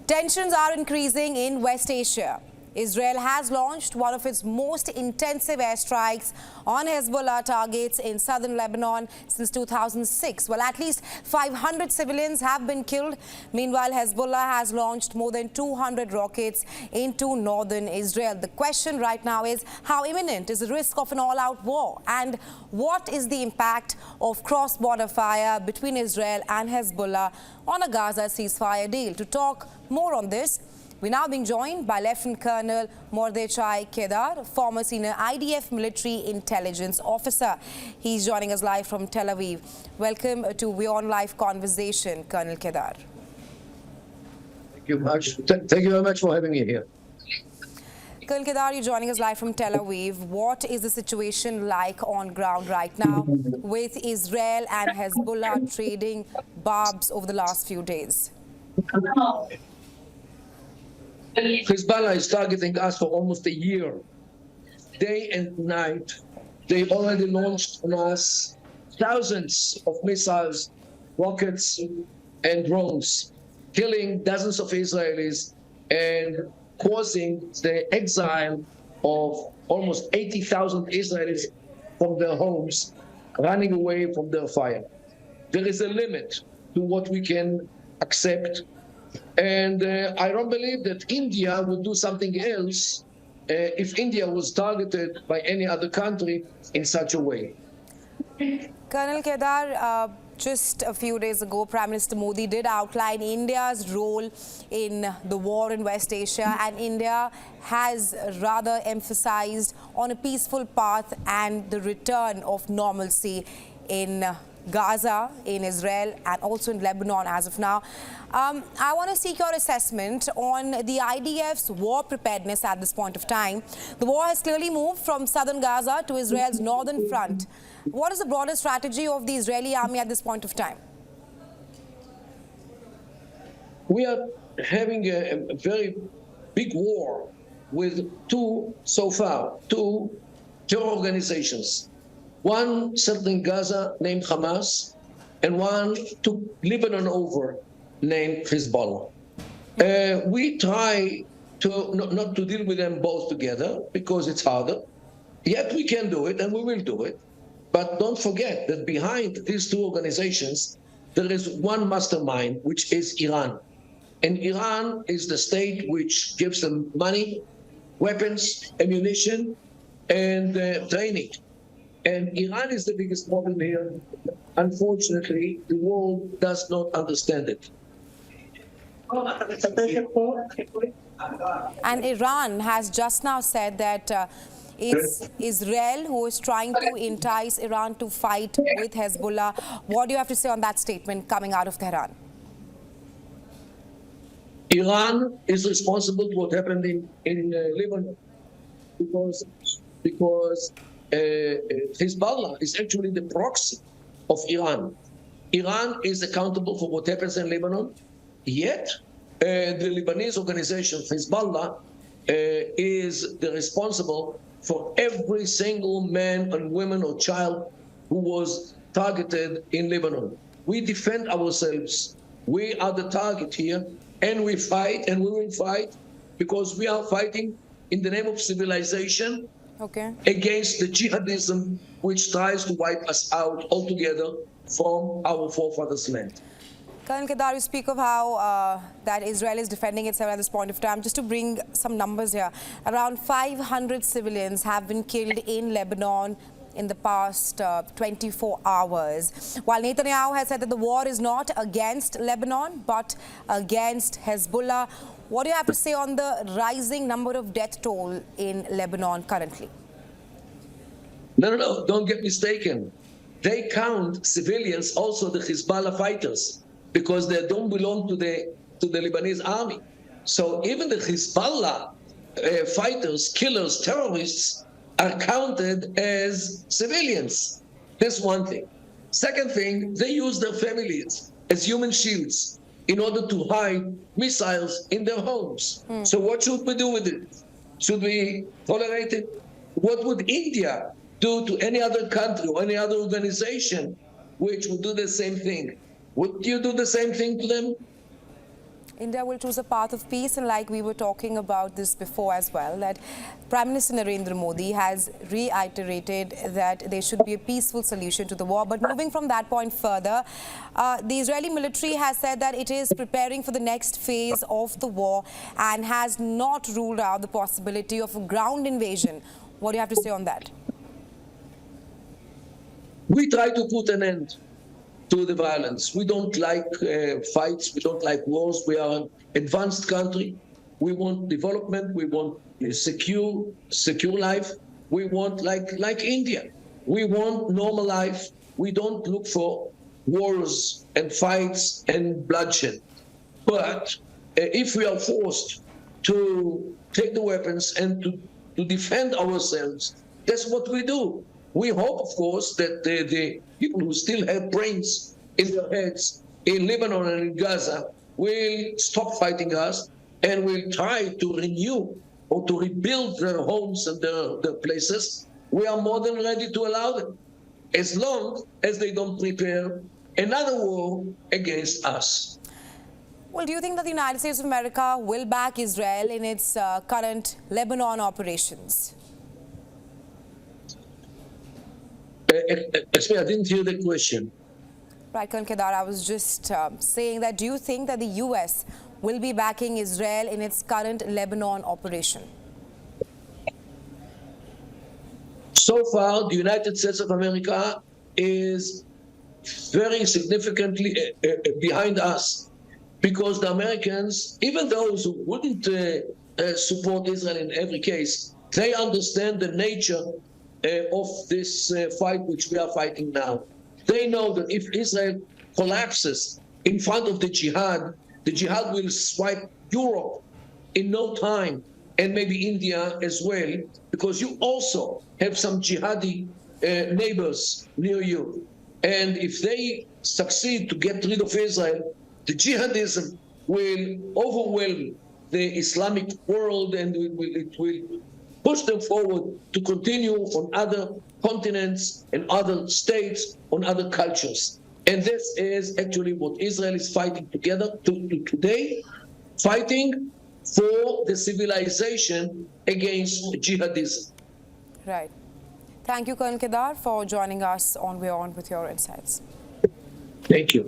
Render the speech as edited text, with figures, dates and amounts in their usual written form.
Tensions are increasing in West Asia. Israel has launched one of its most intensive airstrikes on Hezbollah targets in southern Lebanon since 2006. Well, at least 500 civilians have been killed. Meanwhile, Hezbollah has launched more than 200 rockets into northern Israel. The question right now is, how imminent is the risk of an all-out war? And what is the impact of cross-border fire between Israel and Hezbollah on a Gaza ceasefire deal? To talk more on this, we're now being joined by Lieutenant Colonel Mordechai Kedar, former senior IDF military intelligence officer. He's joining us live from Tel Aviv. Welcome to WION Live Conversation, Colonel Kedar. Thank you much. Thank you very much for having me here. Colonel Kedar, you're joining us live from Tel Aviv. What is the situation like on ground right now with Israel and Hezbollah trading barbs over the last few days? Hezbollah is targeting us for almost a year. Day and night, they already launched on us thousands of missiles, rockets, and drones, killing dozens of Israelis and causing the exile of almost 80,000 Israelis from their homes, running away from their fire. There is a limit to what we can accept. And I don't believe that India would do something else if India was targeted by any other country in such a way. Colonel Kedar, just a few days ago, Prime Minister Modi did outline India's role in the war in West Asia, and India has rather emphasized on a peaceful path and the return of normalcy in Gaza, in Israel, and also in Lebanon as of now. I want to seek your assessment on the IDF's war preparedness at this point of time. The war has clearly moved from southern Gaza to Israel's northern front. What is the broader strategy of the Israeli army at this point of time? We are having a very big war with two terror organizations. One settled in Gaza named Hamas, and one took Lebanon over named Hezbollah. We try to not to deal with them both together because it's harder. Yet we can do it, and we will do it. But don't forget that behind these two organizations, there is one mastermind, which is Iran. And Iran is the state which gives them money, weapons, ammunition, and training. And Iran is the biggest problem here. Unfortunately, the world does not understand it. And Iran has just now said that it's Israel who is trying to entice Iran to fight with Hezbollah. What do you have to say on that statement coming out of Tehran? Iran is responsible for what happened in Lebanon because Hezbollah is actually the proxy of Iran. Iran is accountable for what happens in Lebanon, yet the Lebanese organization Hezbollah is the responsible for every single man and woman or child who was targeted in Lebanon. We defend ourselves. We are the target here, and we fight, and we will fight because we are fighting in the name of civilization. Okay. Against the jihadism which tries to wipe us out altogether from our forefathers' land. Colonel Kedar, you speak of how that Israel is defending itself at this point of time. Just to bring some numbers here, around 500 civilians have been killed in Lebanon in the past 24 hours. While Netanyahu has said that the war is not against Lebanon, but against Hezbollah. What do you have to say on the rising number of death toll in Lebanon currently? No, don't get mistaken. They count civilians, also the Hezbollah fighters, because they don't belong to the Lebanese army. So even the Hezbollah fighters, killers, terrorists are counted as civilians. That's one thing. Second thing, they use their families as human shields in order to hide missiles in their homes. So what should we do with it? Should we tolerate it? What would India do to any other country or any other organization which would do the same thing? Would you do the same thing to them? India will choose a path of peace, and like we were talking about this before as well, that Prime Minister Narendra Modi has reiterated that there should be a peaceful solution to the war. But moving from that point further, the Israeli military has said that it is preparing for the next phase of the war and has not ruled out the possibility of a ground invasion. What do you have to say on that? We try to put an end to the violence. We don't like fights. We don't like wars. We are an advanced country. We want development. We want a secure life. We want like India. We want normal life. We don't look for wars and fights and bloodshed. But if we are forced to take the weapons and to defend ourselves, that's what we do. We hope, of course, that the people who still have brains in their heads in Lebanon and in Gaza will stop fighting us and will try to renew or to rebuild their homes and their places. We are more than ready to allow them, as long as they don't prepare another war against us. Well, do you think that the United States of America will back Israel in its current Lebanon operations? Excuse me, I didn't hear the question. Right, Colonel Kedar, I was just saying that do you think that the U.S. will be backing Israel in its current Lebanon operation? So far, the United States of America is very significantly behind us, because the Americans, even those who wouldn't support Israel in every case, they understand the nature of this fight which we are fighting now. They know that if Israel collapses in front of the jihad will swipe Europe in no time, and maybe India as well, because you also have some jihadi neighbors near you. And if they succeed to get rid of Israel, the jihadism will overwhelm the Islamic world, and it will push them forward to continue on other continents and other states, on other cultures. And this is actually what Israel is fighting together today, fighting for the civilization against jihadism. Right. Thank you, Colonel Kedar, for joining us on WION with your insights. Thank you.